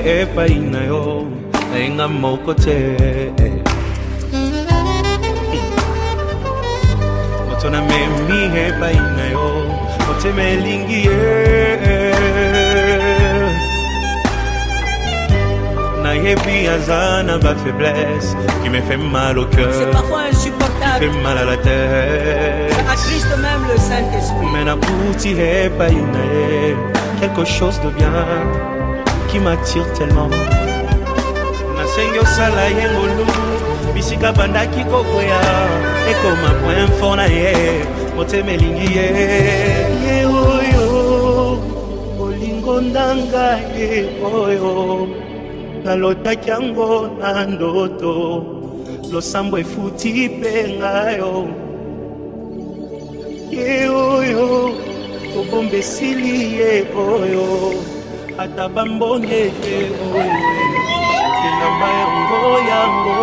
epai na yo ainga moko te Motona memi epai na yo Mote melingi Nayebi azana ba faiblesse qui me fait mal au cœur. C'est parfois insupportable. Qui fait mal à la tête. Ça attriste même le Saint-Esprit. Mais na pouti est pas quelque chose de bien qui m'attire tellement. Na sengo sala yengolu bisika bandaki kokoya ekoma point fort na ye mote melingi ye oyo olingo ndanga ye oyo nalotaki yango na ndoto losambo efuti mpe ngayo ye oyo kobomba esili ye oyo ata bambonge ye oyo elamba yango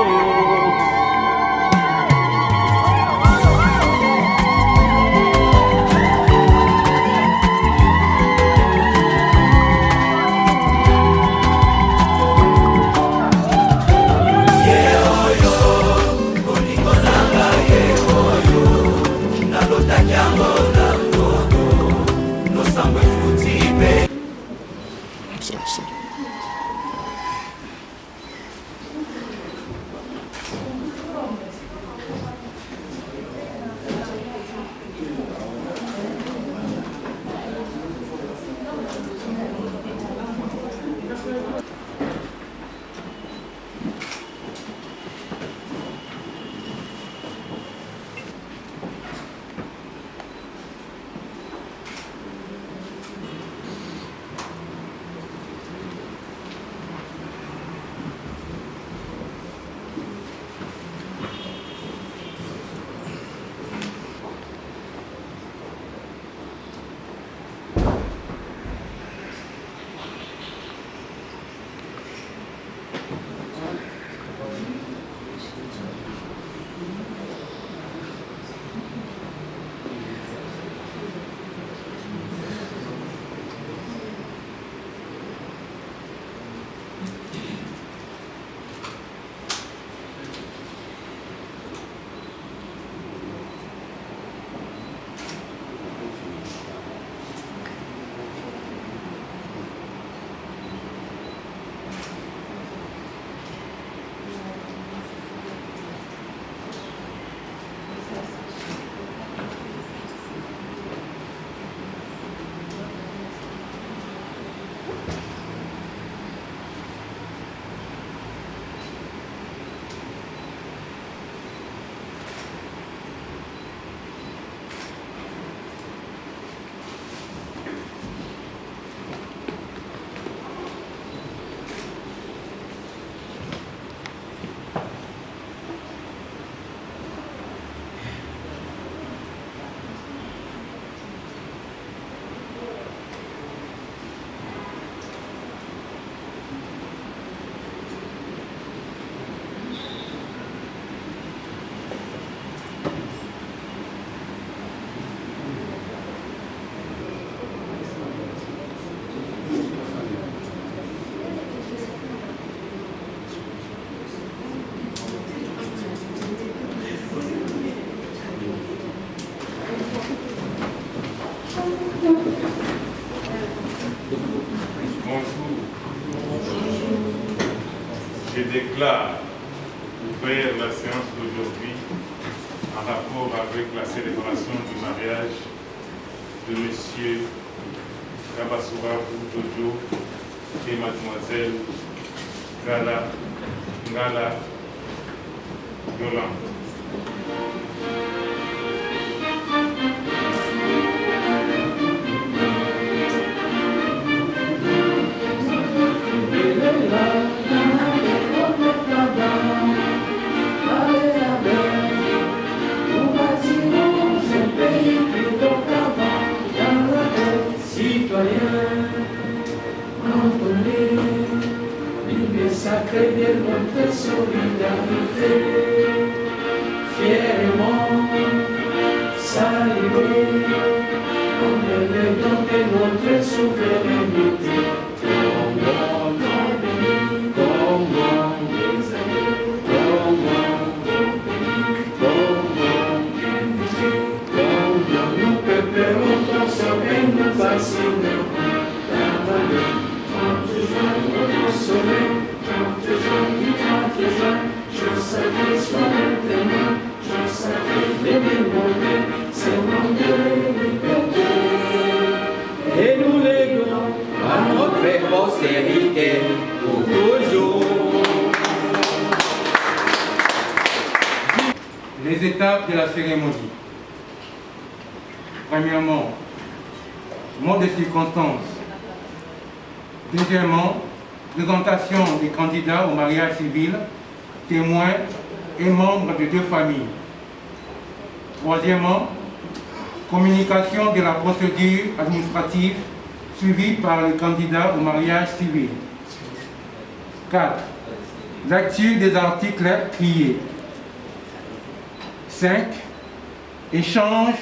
Je déclare ouvert la séance d'aujourd'hui en rapport avec la célébration du mariage de M. Kabasura Jojo et Mademoiselle Ngala Yolande. Sacré de notre solidarité, fièrement saluer, comme le don de notre souveraineté, au nom de cérémonie. Premièrement, mot de circonstance. Deuxièmement, présentation des candidats au mariage civil, témoins et membres de deux familles. Troisièmement, communication de la procédure administrative suivie par les candidats au mariage civil. 4. Lecture des articles triés. 5. Échange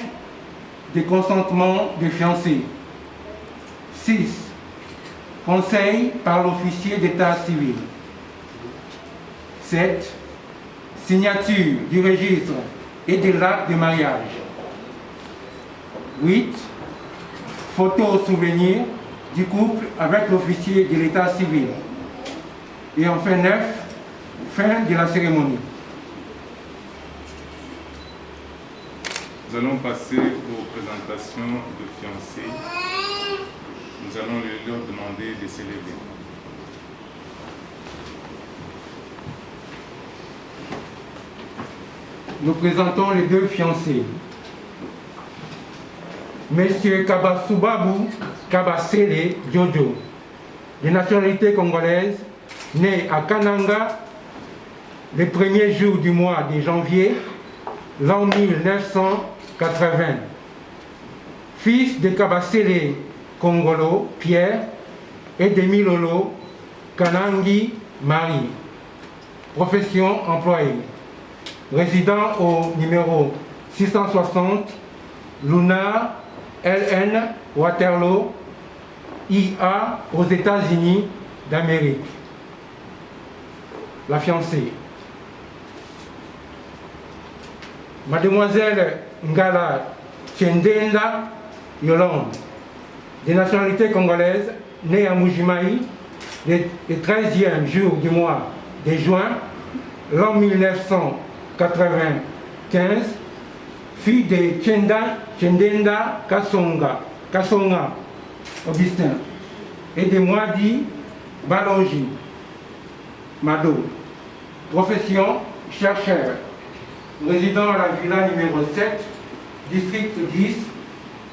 des consentements des fiancés. 6. Conseil par l'officier d'état civil. 7. Signature du registre et de l'acte de mariage. 8. Photo souvenir du couple avec l'officier de l'état civil. Et enfin 9. Fin de la cérémonie. Nous allons passer aux présentations de fiancés. Nous allons leur demander de s'élever. Nous présentons les deux fiancés. Monsieur Kabasubabou Kabasele Jojo, de nationalité congolaise, né à Kananga le 1er jour du mois de janvier, l'an 1980. Fils de Kabasele Kongolo Pierre et de Milolo Kanangi Marie. Profession employée. Résident au numéro 660 Lunar LN Waterloo IA aux États-Unis d'Amérique. La fiancée. Mademoiselle Ngala Tchendenda Yolande, de nationalité congolaise, née à Mujimaï le 13e jour du mois de juin, l'an 1995, fille de Tchendenda Kasonga Augustin et de Mwadi Balogi Mado. Profession chercheur. Résident à la villa numéro 7, district 10,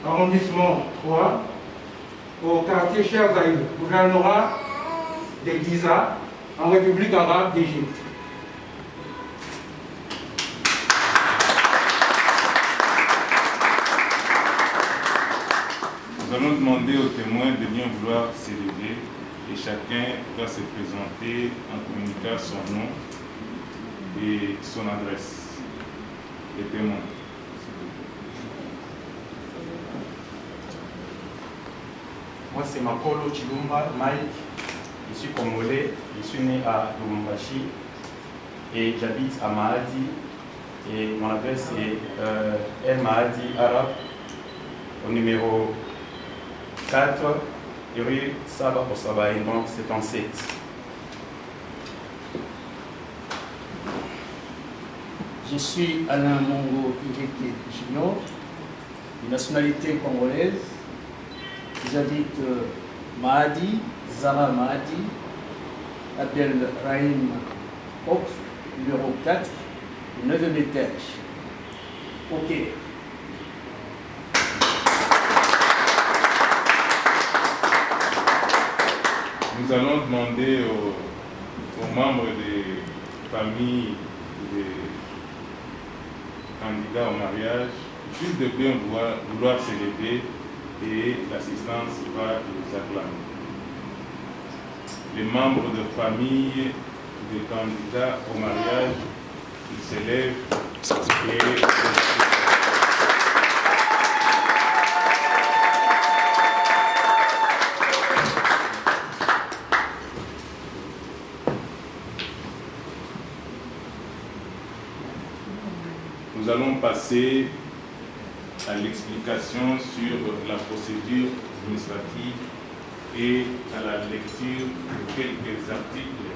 arrondissement 3, au quartier Cheikh Zayed, gouvernorat de Giza, en République arabe d'Égypte. Nous allons demander aux témoins de bien vouloir s'élever et chacun doit se présenter en communiquant son nom et son adresse. Les témoins. Moi, c'est Makolo Chilumba Mike. Je suis congolais. Je suis né à Lubumbashi et j'habite à Mahadi. Et mon adresse est El Mahadi Arabe, au numéro 4, rue Saba Osaba, donc c'est en 7. Je suis Alain Mongo Ireke Junior, de nationalité congolaise. J'habite Mahadi, Zara Mahadi, Abdel Rahim Hop, numéro 4, 9e étage. Ok. Nous allons demander aux membres des familles des candidats au mariage juste de bien vouloir s'élever et l'assistance va les acclamer. Les membres de famille des candidats au mariage, ils s'élèvent et nous allons passer à l'explication sur la procédure administrative et à la lecture de quelques articles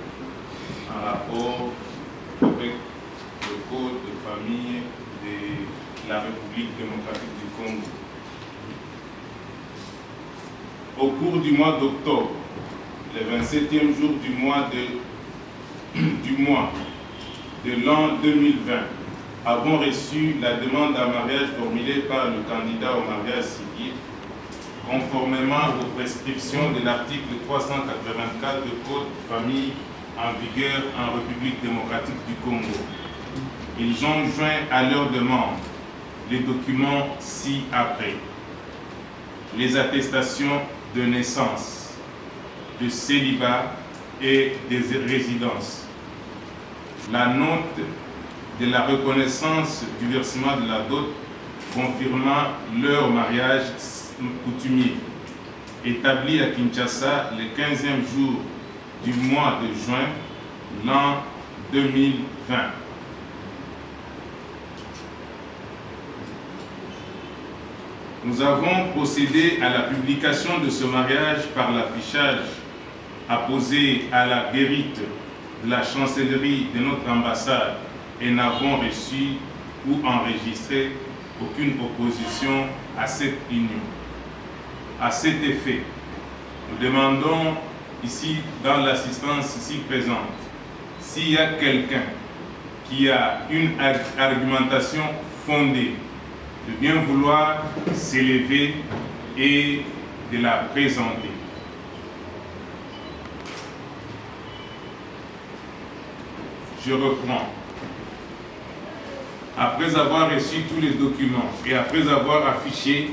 en rapport avec le code de famille de la République démocratique du Congo. Au cours du mois d'octobre, le 27e jour du mois de l'an 2020, avons reçu la demande en mariage formulée par le candidat au mariage civil, conformément aux prescriptions de l'article 384 du Code de famille en vigueur en République démocratique du Congo. Ils ont joint à leur demande les documents ci-après: les attestations de naissance, de célibat et des résidences, la note de la reconnaissance du versement de la dot confirmant leur mariage coutumier, établi à Kinshasa le 15e jour du mois de juin l'an 2020. Nous avons procédé à la publication de ce mariage par l'affichage apposé à la guérite de la chancellerie de notre ambassade et n'avons reçu ou enregistré aucune opposition à cette union. À cet effet, nous demandons ici, dans l'assistance ici présente, s'il y a quelqu'un qui a une argumentation fondée, de bien vouloir s'élever et de la présenter. Je reprends. Après avoir reçu tous les documents et après avoir affiché,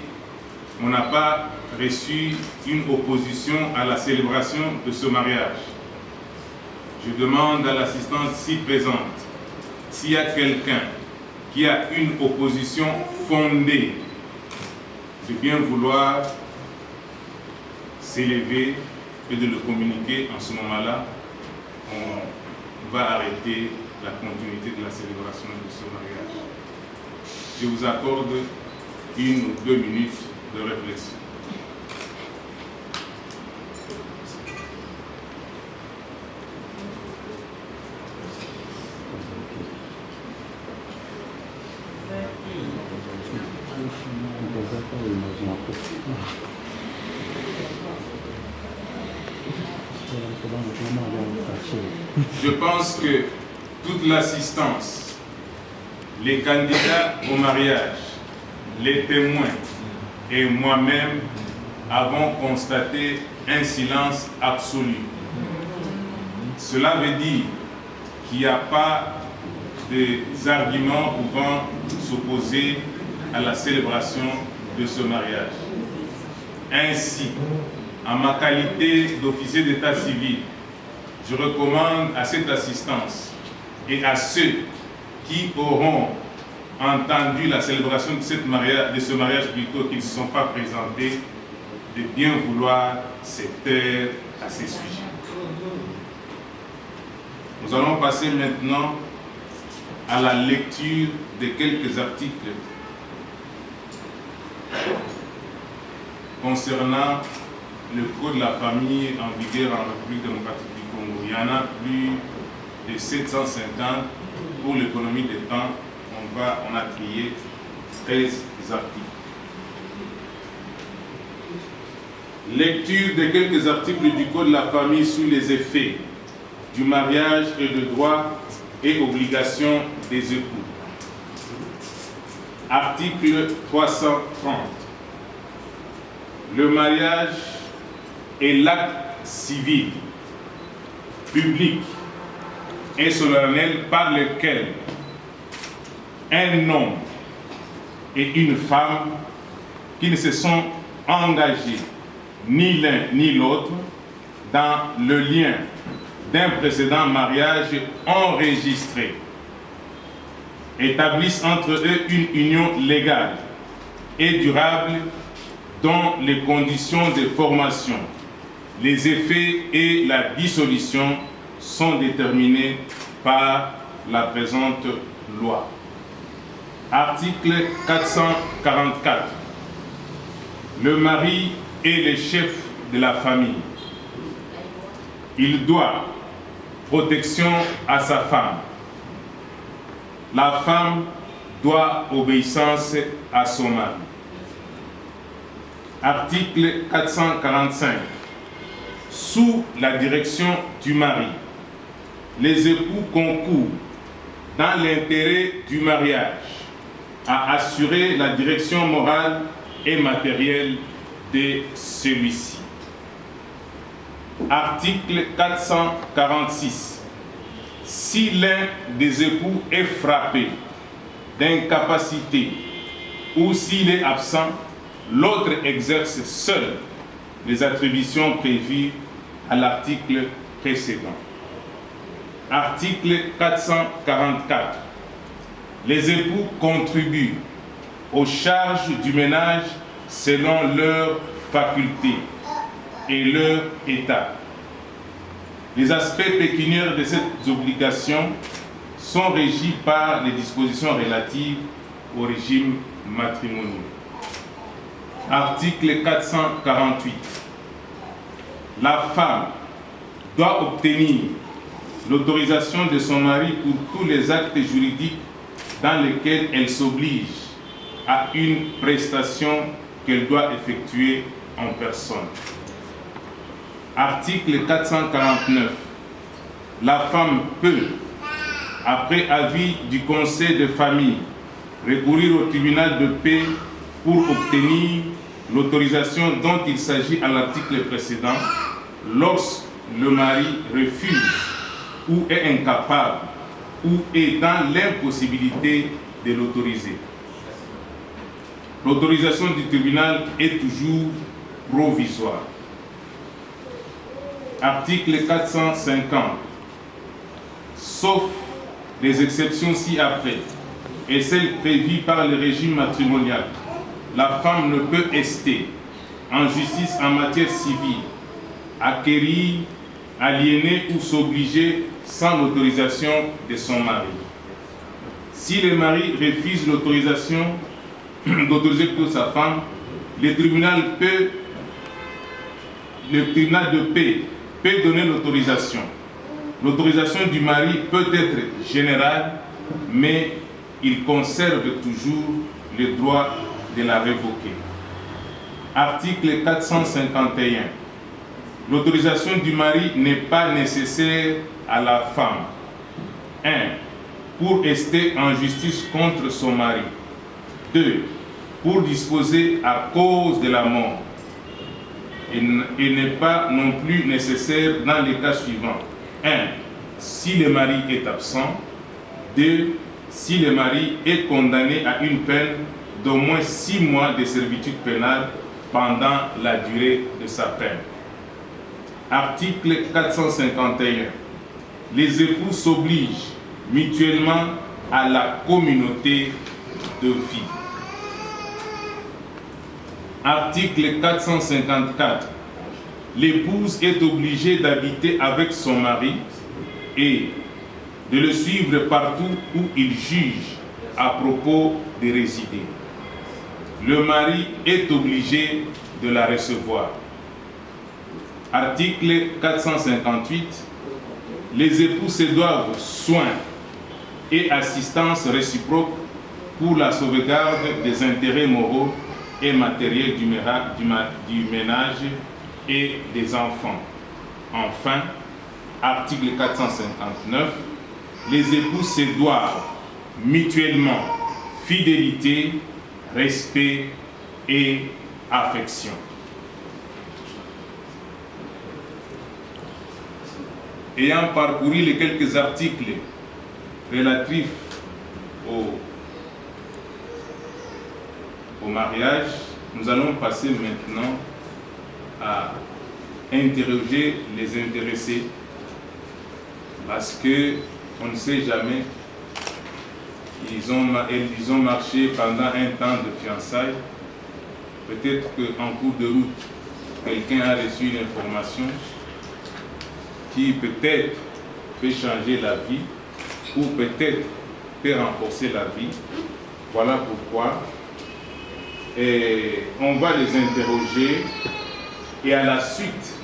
on n'a pas reçu une opposition à la célébration de ce mariage. Je demande à l'assistante ici présente s'il y a quelqu'un qui a une opposition fondée de bien vouloir s'élever et de le communiquer. En ce moment-là, on va arrêter la continuité de la célébration de ce mariage. Je vous accorde 1 ou 2 minutes de réflexion. Je pense que toute l'assistance, les candidats au mariage, les témoins et moi-même avons constaté un silence absolu. Cela veut dire qu'il n'y a pas des arguments pouvant s'opposer à la célébration de ce mariage. Ainsi, en ma qualité d'officier d'état civil, je recommande à cette assistance et à ceux qui auront entendu la célébration de ce mariage plutôt qui ne se sont pas présentés, de bien vouloir se taire à ces sujets. Nous allons passer maintenant à la lecture de quelques articles concernant le Code de la famille en vigueur en République démocratique du Congo. Il y en a plus de 750. Pour l'économie des temps, on a trié 13 articles. Lecture de quelques articles du Code de la famille sous les effets du mariage et de droits et obligations des époux. Article 330. Le mariage est l'acte civil, public et solennel par lequel un homme et une femme qui ne se sont engagés ni l'un ni l'autre dans le lien d'un précédent mariage enregistré établissent entre eux une union légale et durable dont les conditions de formation, les effets et la dissolution sont déterminés par la présente loi. Article 444. Le mari est le chef de la famille. Il doit protection à sa femme. La femme doit obéissance à son mari. Article 445. Sous la direction du mari, les époux concourent dans l'intérêt du mariage, à assurer la direction morale et matérielle de celui-ci. Article 446. Si l'un des époux est frappé d'incapacité ou s'il est absent, l'autre exerce seul les attributions prévues à l'article précédent. Article 444. Les époux contribuent aux charges du ménage selon leurs facultés et leur état. Les aspects pécuniaires de cette obligation sont régis par les dispositions relatives au régime matrimonial. Article 448. La femme doit obtenir l'autorisation de son mari pour tous les actes juridiques dans lesquels elle s'oblige à une prestation qu'elle doit effectuer en personne. Article 449. La femme peut, après avis du conseil de famille, recourir au tribunal de paix pour obtenir l'autorisation dont il s'agit à l'article précédent lorsque le mari refuse ou est incapable ou est dans l'impossibilité de l'autoriser. L'autorisation du tribunal est toujours provisoire. Article 450. Sauf les exceptions ci-après et celles prévues par le régime matrimonial, la femme ne peut ester en justice en matière civile, acquérir, aliéner ou s'obliger sans l'autorisation de son mari. Si le mari refuse l'autorisation d'autoriser pour sa femme, le tribunal de paix peut donner l'autorisation. L'autorisation du mari peut être générale, mais il conserve toujours le droit de la révoquer. Article 451. L'autorisation du mari n'est pas nécessaire à la femme. 1. Pour rester en justice contre son mari. 2. Pour disposer à cause de la mort. Et n'est pas non plus nécessaire dans les cas suivants. 1. Si le mari est absent. 2. Si le mari est condamné à une peine d'au moins 6 mois de servitude pénale pendant la durée de sa peine. Article 451. Les époux s'obligent mutuellement à la communauté de vie. Article 454. L'épouse est obligée d'habiter avec son mari et de le suivre partout où il juge à propos de résider. Le mari est obligé de la recevoir. Article 458. Les époux se doivent soins et assistance réciproque pour la sauvegarde des intérêts moraux et matériels du ménage et des enfants. Enfin, article 459. Les époux se doivent mutuellement fidélité, respect et affection. Ayant parcouru les quelques articles relatifs au mariage, nous allons passer maintenant à interroger les intéressés, parce que on ne sait jamais, ils ont marché pendant un temps de fiançailles. Peut-être qu'en cours de route, quelqu'un a reçu une information qui peut-être peut changer la vie ou peut-être peut renforcer la vie. Voilà pourquoi on va les interroger et à la suite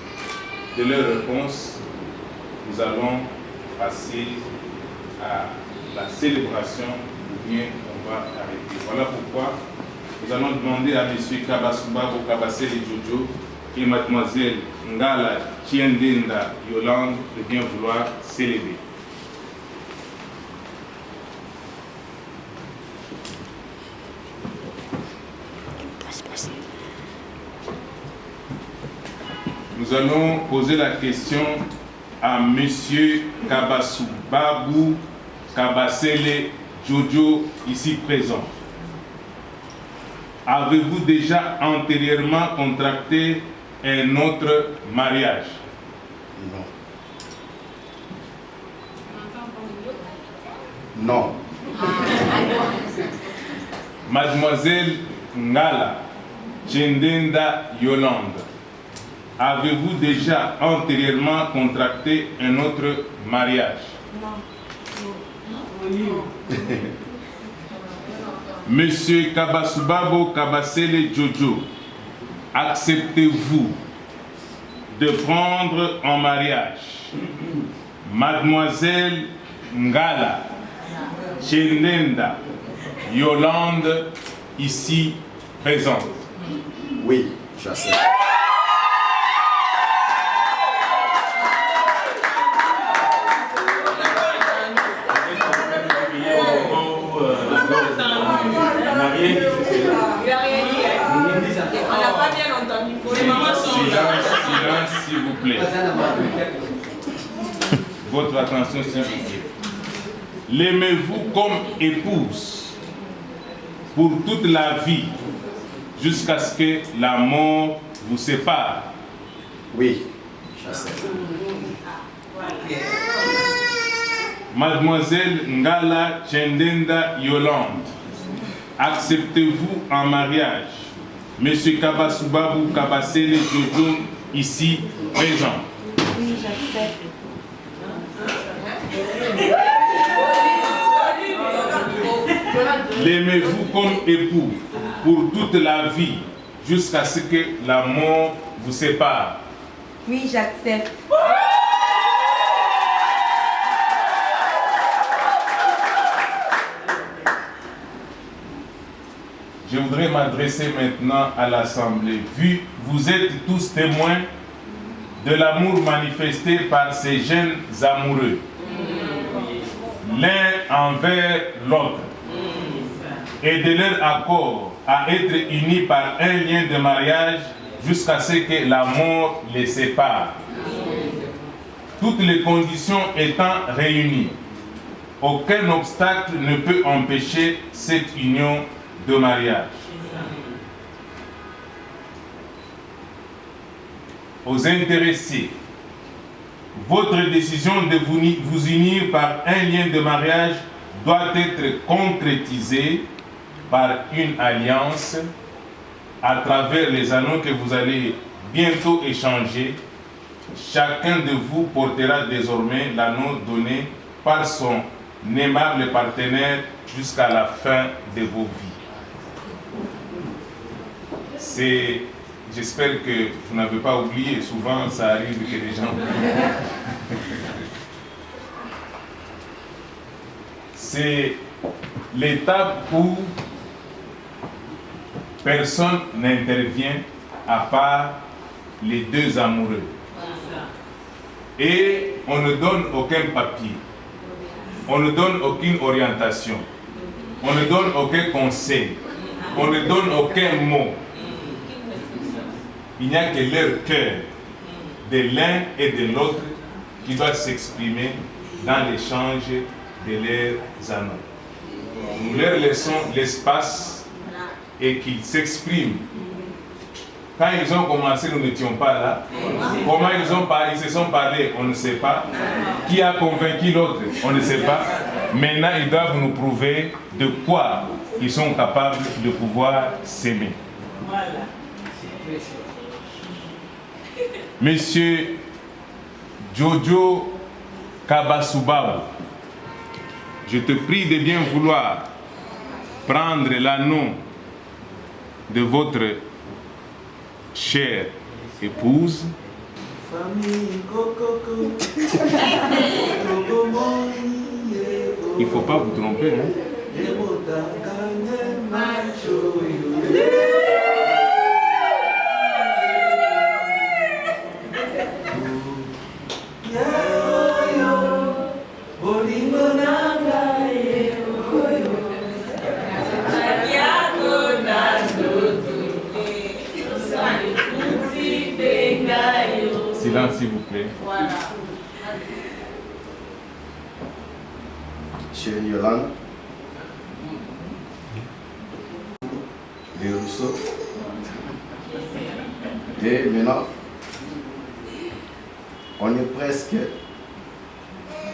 de leurs réponses, nous allons passer à la célébration ou bien on va arrêter. Voilà pourquoi nous allons demander à M. Kabasumba Kabasele Jojo et Mademoiselle Ngala Tiendenda Yolande de bien vouloir célébrer. Nous allons poser la question à Monsieur Kabasubabou Kabasele Jojo, ici présent. Avez-vous déjà antérieurement contracté un autre mariage? Non. Non. Mademoiselle Ngala Chendenda Yolande, avez-vous déjà antérieurement contracté un autre mariage? Non. Monsieur Kabasubabo Kabasele Jojo, acceptez-vous de prendre en mariage Mademoiselle Ngala Chendenda Yolande, ici présente? Oui, j'accepte. Silence, s'il vous plaît. Votre attention, s'il vous plaît. L'aimez-vous comme épouse pour toute la vie jusqu'à ce que la mort vous sépare? Oui, j'accepte. Mademoiselle Ngala Chendenda Yolande, acceptez-vous en mariage Monsieur Kabasubabou Kabasele Jojo, ici présent? Oui, j'accepte. L'aimez-vous comme époux pour toute la vie jusqu'à ce que la mort vous sépare? Oui, j'accepte. Je voudrais m'adresser maintenant à l'Assemblée. Vous êtes tous témoins de l'amour manifesté par ces jeunes amoureux, l'un envers l'autre, et de leur accord à être unis par un lien de mariage jusqu'à ce que la mort les sépare. Toutes les conditions étant réunies, aucun obstacle ne peut empêcher cette union de mariage. Aux intéressés, votre décision de vous unir par un lien de mariage doit être concrétisée par une alliance à travers les anneaux que vous allez bientôt échanger. Chacun de vous portera désormais l'anneau donné par son aimable partenaire jusqu'à la fin de vos vies. J'espère que vous n'avez pas oublié, souvent ça arrive que les gens oublient. C'est l'étape où personne n'intervient à part les deux amoureux. Et on ne donne aucun papier, on ne donne aucune orientation, on ne donne aucun conseil, on ne donne aucun mot. Il n'y a que leur cœur de l'un et de l'autre qui doit s'exprimer dans l'échange de leurs anneaux. Nous leur laissons l'espace et qu'ils s'expriment. Quand ils ont commencé, nous n'étions pas là. Comment ils se sont parlé, on ne sait pas. Qui a convaincu l'autre, on ne sait pas. Maintenant, ils doivent nous prouver de quoi ils sont capables de pouvoir s'aimer. Monsieur Jojo Kabasubabou, je te prie de bien vouloir prendre l'anneau de votre chère épouse. Il ne faut pas vous tromper, hein? Silence, s'il vous plaît. Voilà. Chérie Yolande, les Rousseau. Et maintenant, on est presque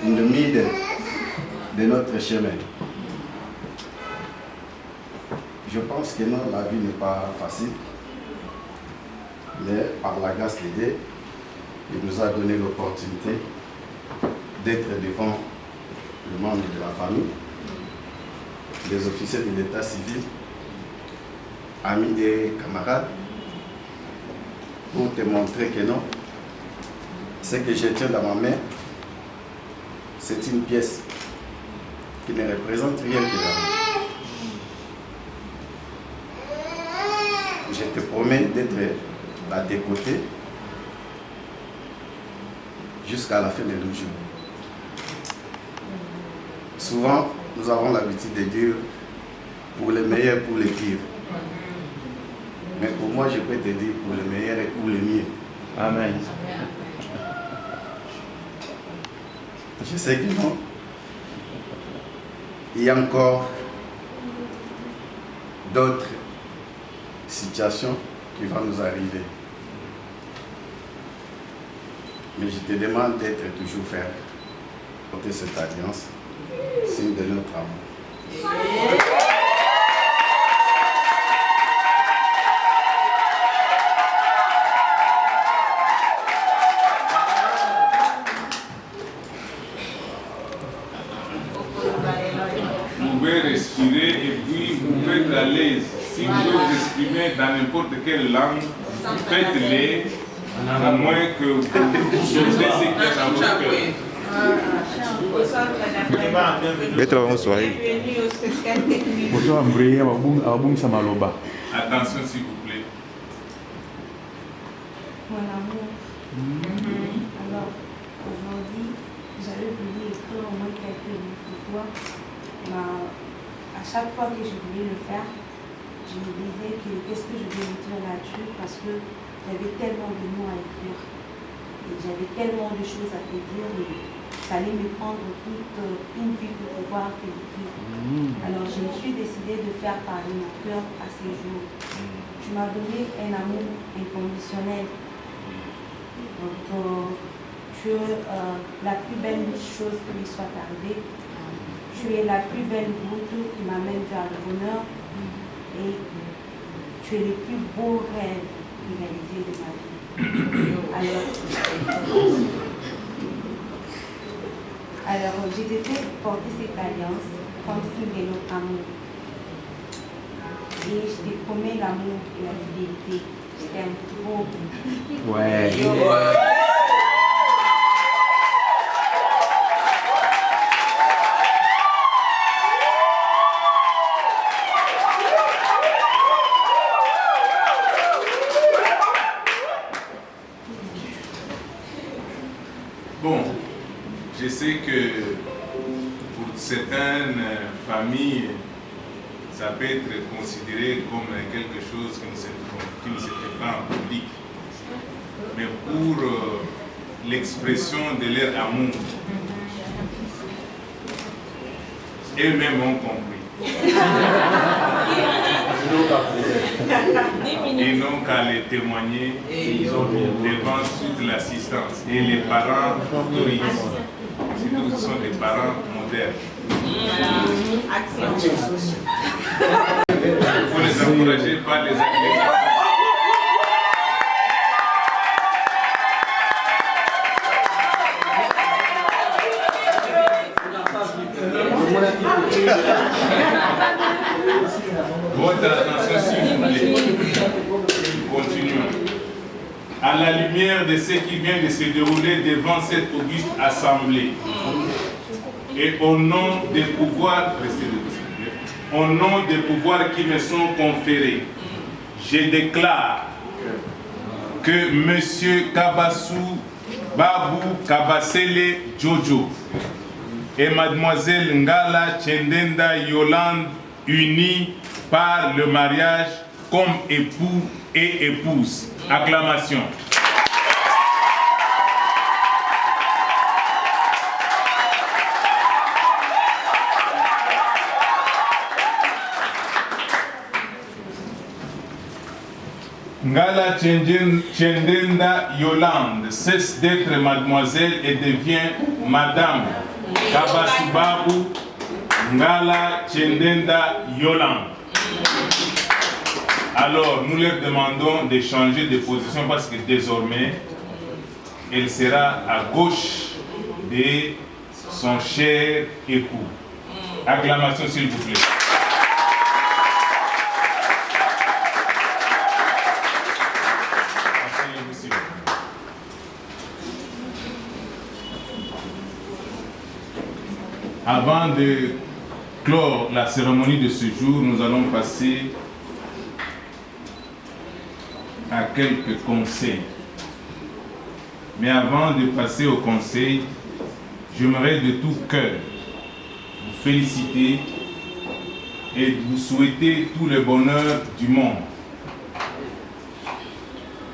une demi de notre chemin. Je pense que non, la vie n'est pas facile, mais par la grâce de Dieu, il nous a donné l'opportunité d'être devant le membre de la famille, les officiers de l'état civil, amis et camarades, pour te montrer que non, ce que je tiens dans ma main, c'est une pièce qui ne représente rien que l'amour. Je te promets d'être à tes côtés jusqu'à la fin de nos jours. Souvent, nous avons l'habitude de dire pour le meilleur, pour le pire. Mais pour moi, je peux te dire pour le meilleur et pour le mieux. Amen. Je sais que non. Il y a encore d'autres situations qui vont nous arriver. Mais je te demande d'être toujours ferme. Porter cette alliance, signe de notre amour. Vous pouvez respirer et puis vous pouvez être à l'aise. Si vous pouvez vous exprimer dans n'importe quelle langue, faites-les, à moins que vous sortez ce qui est dans votre cœur. Attention s'il vous plaît. Mon amour. Alors, aujourd'hui, j'avais voulu écrire au moins quelques mots pour toi. À chaque fois que je voulais le faire, je me disais que qu'est-ce que je vais écrire là-dessus parce que j'avais tellement de mots à écrire. Et j'avais tellement de choses à te dire et ça allait me prendre toute une vie pour pouvoir te l'écrire. Alors je me suis décidée de faire parler mon cœur à ces jours. Tu m'as donné un amour inconditionnel. Donc, tu es la plus belle chose qui lui soit arrivée. Tu es la plus belle route qui m'amène vers le bonheur. Et tu es le plus beau rêve réalisé de ma vie. Alors j'ai fait porter cette alliance comme signe de notre amour. Et je te promets l'amour et la fidélité. Je t'aime trop. Ouais. Bon, je sais que pour certaines familles, ça peut être considéré comme quelque chose qui ne se fait pas en public. Mais pour l'expression de leur amour, eux-mêmes ont compris. Ils n'ont qu'à les témoigner devant toute l'assistance. Et les parents autorisent. Surtout ce sont des parents modernes. Il faut les encourager, pas les accueillir. Votre attention s'il vous plaît. Continuons. À la lumière de ce qui vient de se dérouler devant cette auguste assemblée et au nom des pouvoirs, au nom des pouvoirs qui me sont conférés, je déclare que M. Kabassou Babou Kabasele Jojo et Mademoiselle Ngala Tchendenda Yolande unis par le mariage comme époux et épouse. Acclamation. Ngala Tchendenda Yolande cesse d'être mademoiselle et devient madame Kabasibabu Ngala Tchendenda Yolande. Alors, nous leur demandons de changer de position parce que désormais, elle sera à gauche de son cher époux. Acclamation s'il vous plaît. Avant de clore la cérémonie de ce jour, nous allons passer à quelques conseils. Mais avant de passer au conseil, j'aimerais de tout cœur vous féliciter et vous souhaiter tout le bonheur du monde.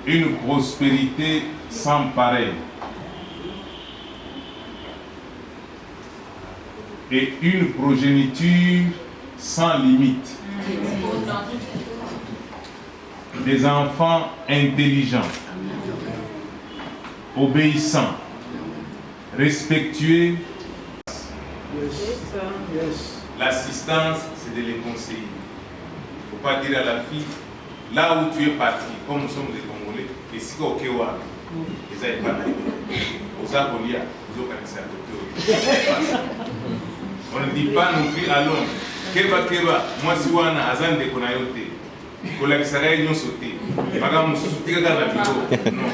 Une prospérité sans pareil. Et une progéniture sans limite. Des enfants intelligents, obéissants, respectueux. L'assistance, c'est de les conseiller. Il ne faut pas dire à la fille, là où tu es parti, comme nous sommes des Congolais, et si au Kewa, ils n'avaient pas naïf. Aux Abolia, ils ont commencé à docteur. On ne dit pas non plus à l'homme, Keba, moi si wana azan de konayote, kolakisaka yon sauté, maga mususutika dans la vidéo. Non.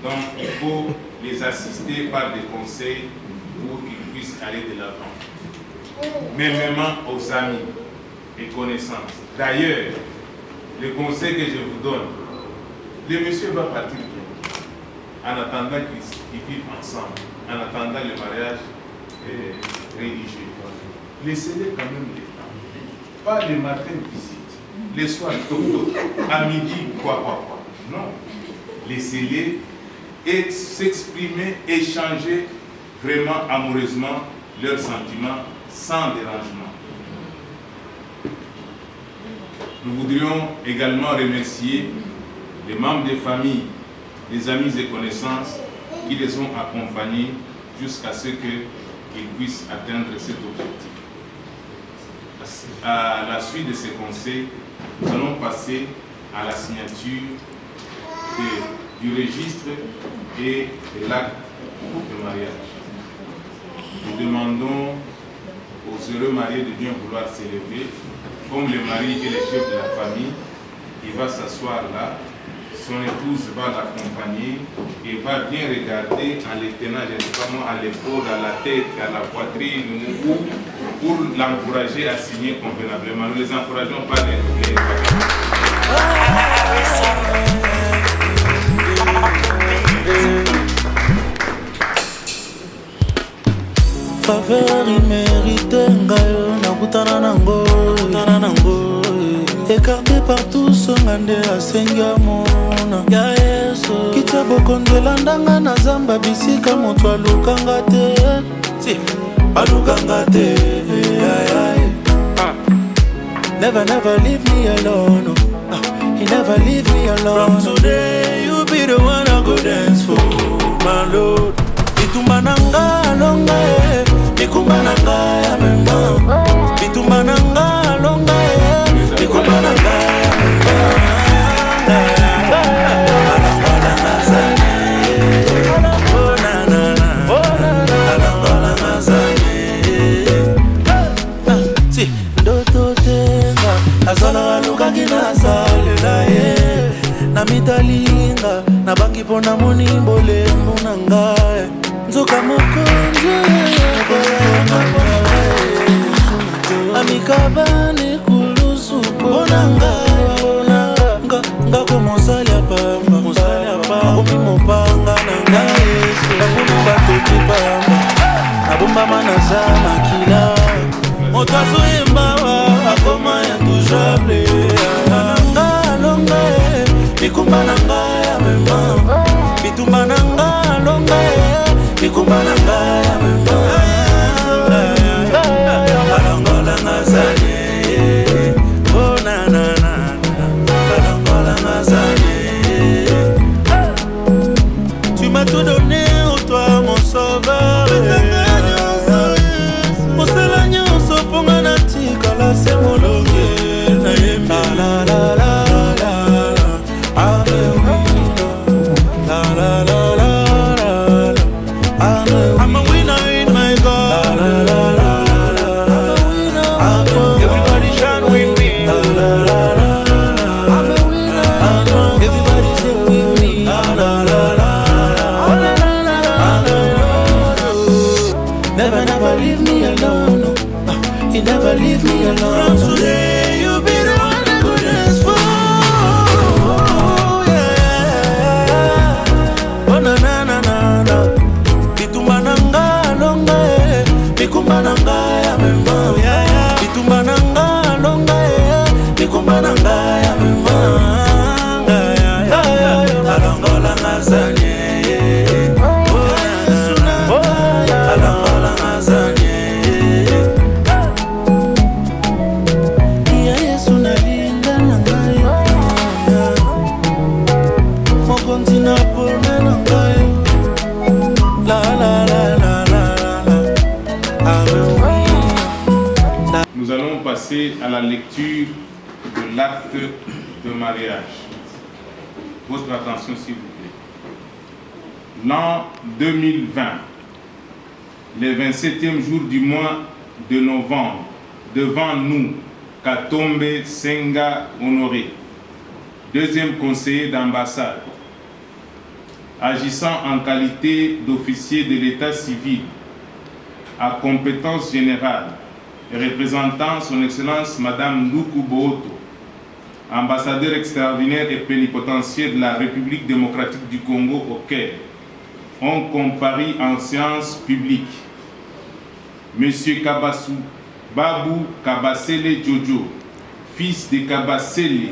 Donc il faut les assister par des conseils pour qu'ils puissent aller de l'avant. Même aux amis et connaissances. D'ailleurs, le conseil que je vous donne, le monsieur va partir bien, en attendant qu'ils vivent ensemble, en attendant le mariage religieux. Laissez-les quand même le temps. Pas le matin visite, le soir toto, à midi quoi. Non. Laissez-les et s'exprimer, échanger vraiment amoureusement leurs sentiments sans dérangement. Nous voudrions également remercier les membres des familles, les amis et connaissances qui les ont accompagnés jusqu'à ce qu'ils puissent atteindre cet objectif. À la suite de ces conseils, nous allons passer à la signature du registre et de l'acte de mariage. Nous demandons aux heureux mariés de bien vouloir s'élever, comme le mari et le chef de la famille. Il va s'asseoir là, son épouse va l'accompagner et va bien regarder en les tenant, je ne sais pas moi, à l'épaule, à la tête, à la poitrine, pour l'encourager à signer convenablement. Nous les encourageons par les faveur immérité ngayo nakutana nango écarté par tous ngande asenga mona ya yesu kita bokondela ndanga na zamba bisika moto alukanga te never leave me alone. He never leave me alone. From today you be the one I go dance for, my Lord. Bitumba nanga longa bikumba nanga ya mema. Bitumba nanga longa bikumba nanga ya mema. Azala aluka kinasalela ye na mitalinga na bangi pona monimbo na ngai nzoka mokonzi amikabane kulusu pona ngai ngako mosali apamba omi mopanga na ngai yesu nakunu batoki pamba nabombama naza makila moto azoyembawa akoma intouchable nanga longa bikumba nanga ya mema bitumba nanga longa bikumba nanga ya mema alongola ngazanye oh na alongola la lecture de l'acte de mariage. Votre attention s'il vous plaît. L'an 2020, le 27e jour du mois de novembre, devant nous, Katombe Senga Honoré, deuxième conseiller d'ambassade, agissant en qualité d'officier de l'état civil à compétence générale et représentant son Excellence Madame Luku Bohoto, ambassadeur extraordinaire et plénipotentiaire de la République démocratique du Congo au Caire, ont comparu en séance publique. Monsieur Kabassou Babou Kabasele Jojo, fils de Kabasele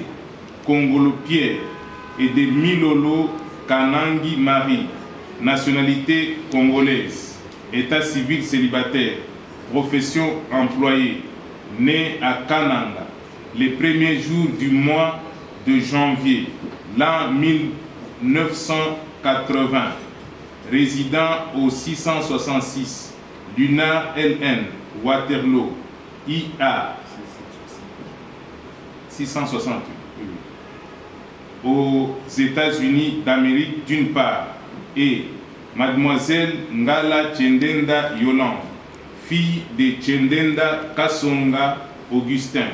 Kongolo Pierre et de Milolo Kanangi Marie, nationalité congolaise, état civil célibataire, profession employée, né à Kananga, les premiers jours du mois de janvier, l'an 1980, résident au 666, Lunar LN, Waterloo, IA 668, aux États-Unis d'Amérique d'une part, et Mademoiselle Ngala Tchendenda Yolande, fille de Tchendenda Kasonga Augustin,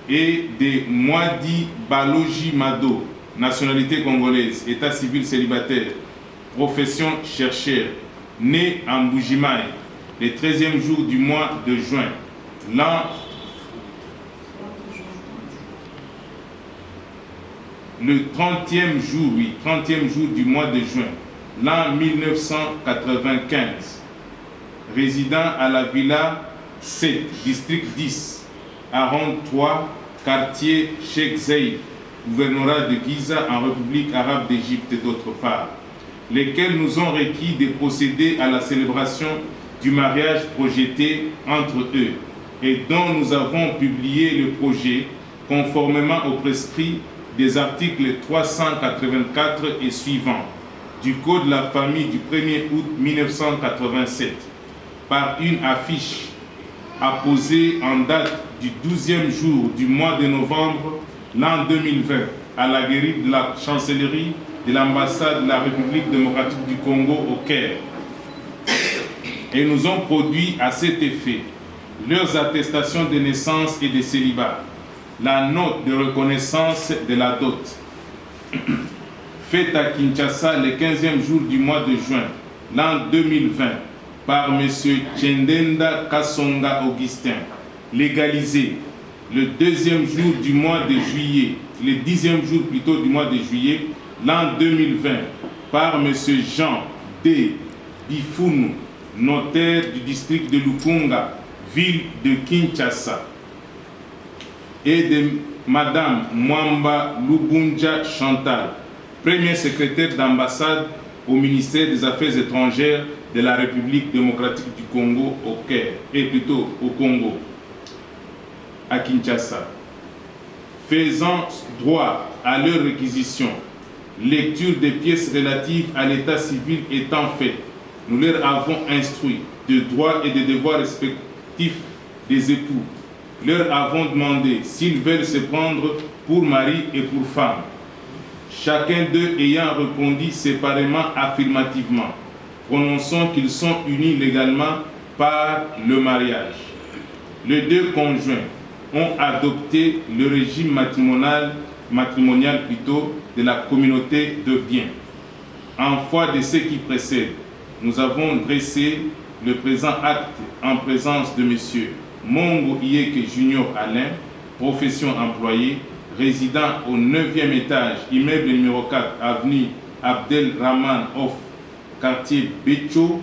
et de Mwadi Baloji Mado, nationalité congolaise, état civil célibataire, profession chercheur, né en Bujimaï, le 13e jour du mois de juin, l'an le 30e jour, oui, 30e jour du mois de juin, l'an 1995, résident à la Villa 7, district 10, arrond 3, quartier Cheikh Zayed, gouvernorat de Giza en République arabe d'Égypte d'autre part, lesquels nous ont requis de procéder à la célébration du mariage projeté entre eux et dont nous avons publié le projet conformément aux prescrits des articles 384 et suivants du Code de la famille du 1er août 1987 par une affiche apposée en date du 12e jour du mois de novembre l'an 2020 à la guérite de la chancellerie de l'ambassade de la République démocratique du Congo au Caire, et nous ont produit à cet effet leurs attestations de naissance et de célibat, la note de reconnaissance de la dot, faite à Kinshasa le 15e jour du mois de juin, l'an 2020, par M. Tchendenda Kasonga Augustin, légalisée le 2e jour du mois de juillet, le 10e jour plutôt du mois de juillet, l'an 2020, par M. Jean D. Bifunu, notaire du district de Lukunga, ville de Kinshasa, et de Madame Mwamba Lubunja Chantal, premier secrétaire d'ambassade au ministère des Affaires étrangères de la République démocratique du Congo au Caire, et plutôt au Congo, à Kinshasa, faisant droit à leur réquisition, lecture des pièces relatives à l'état civil étant faite, nous leur avons instruit de droits et de devoirs respectifs des époux. Leur avons demandé s'ils veulent se prendre pour mari et pour femme. Chacun d'eux ayant répondu séparément affirmativement, prononçant qu'ils sont unis légalement par le mariage. Les deux conjoints ont adopté le régime matrimonial plutôt de la communauté de biens. En foi de ce qui précède, nous avons dressé le présent acte en présence de M. Mongo Iyeke Junior Alain, profession employée, résident au 9e étage, immeuble numéro 4, avenue Abdel Rahman Off, quartier Becho,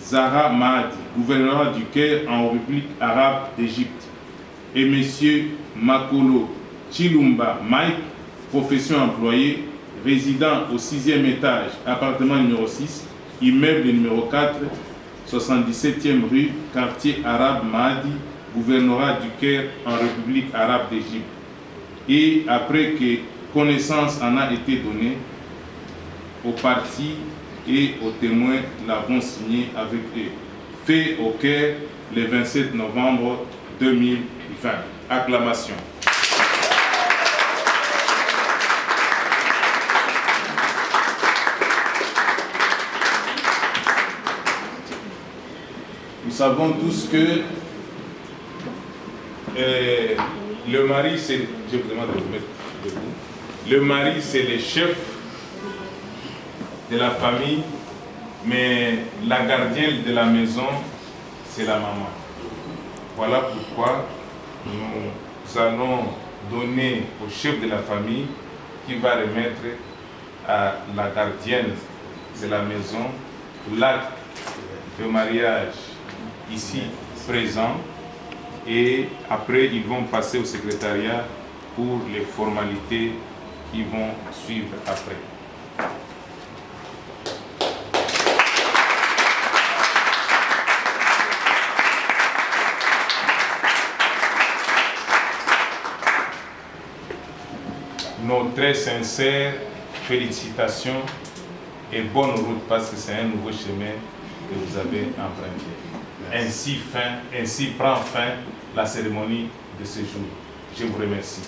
Zahra Mahdi, gouvernorat du Caire en République arabe d'Égypte, et M. Makolo Chilumba Mike, profession employée, résident au 6e étage, appartement numéro 6, immeuble numéro 4, 77e rue, quartier arabe Mahdi, gouvernorat du Caire en République arabe d'Égypte. Et après que connaissance en a été donnée, aux parties et aux témoins l'avons signé avec eux. Fait au Caire le 27 novembre 2020. acclamations. Nous savons tous que le mari, c'est... Je vous demande de vous mettre debout. Le mari, c'est le chef de la famille, mais la gardienne de la maison, c'est la maman. Voilà pourquoi nous allons donner au chef de la famille qui va remettre à la gardienne de la maison l'acte de mariage ici présent, et après ils vont passer au secrétariat pour les formalités qui vont suivre après. Nos très sincères félicitations et bonne route, parce que c'est un nouveau chemin que vous avez emprunté. Ainsi prend fin la cérémonie de ce jour. Je vous remercie.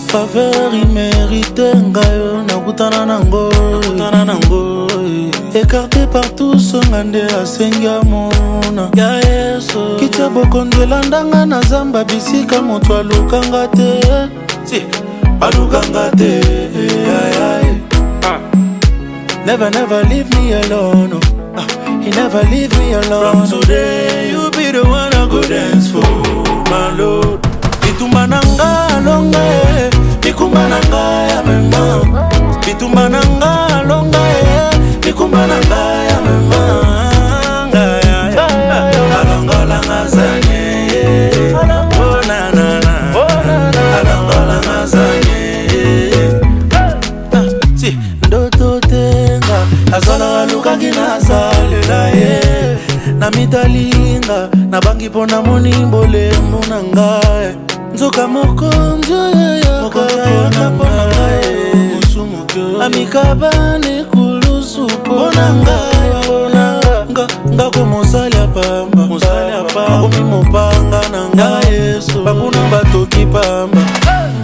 Faveur immérité ngayo nakutana nango écarté par tous ngande asenga mona ya yeso kitia bokondela ndanga na zamba bisika moto alukanga te si alukanga te never leave me alone he never leave me alone. From today you be the one I go dance for my Lord. Bitumba nanga longa bikumba nanga ya mema bitumba nanga longa bikumba nanga ya mema alongola ngazanye ona na alongola ngazanye si ndoto tenga azala luka kinasalela ye na mitalinga na bangi pona monimbole munanga nzoka mokonzo amikabane kulusu ponanga ngako mosali apamba omi mopanga nanga yesu bakuna batoki pamba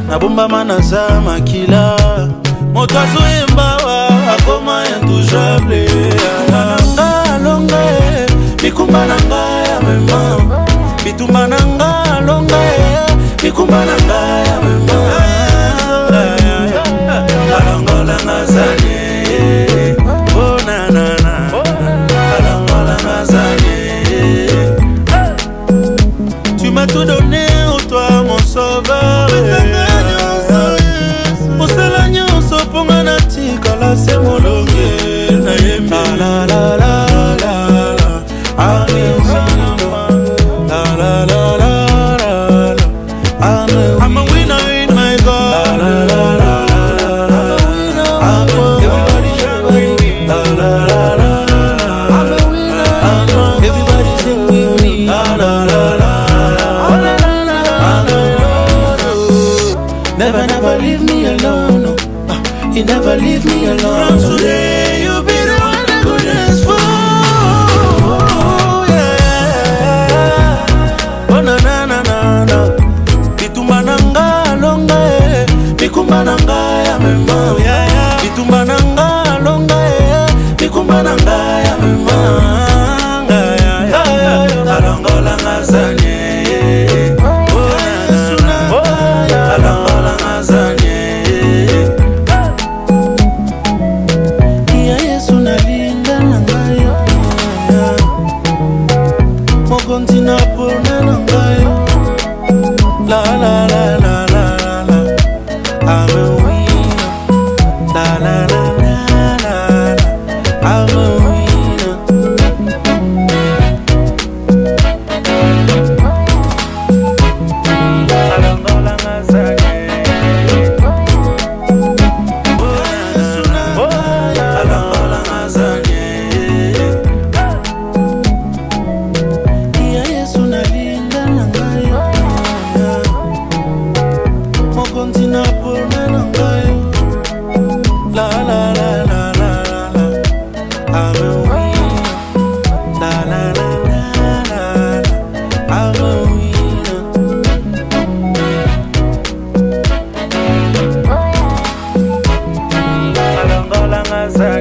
nabombama naza makila moto azoyembawa akoma intouchable nanga longa bikumba nanga ya mema bitumba nanga longa bikumba nanga ya mema alongola ngazanye oh na alongola ngazanye. Tu m'as tout donné, oh toi mon sauveur. Osala nyonso ponga na tikala se molonge na yembi la la la la amen la la la la. I'm a winner in my God. La, la, la, la. I'm a winner. La, la, la, la. I'm a winner. Everybody sing with me. La, la, la, la. Never leave me alone. You never leave me alone. From today you be the one I go dance for. Oh na na na na na. Bitumba nanga longa bikumba nanga ya mema bitumba nanga longa bikumba nanga ya mema alongola ngazanye alongola ngazanye ya yesu nalinga nangayo mokonzi na pona nangayo. La la la la la la, I'm a winner. La la la la la, I'm a winner. Alongola ngazanye, alongola ngazanye. Gaza.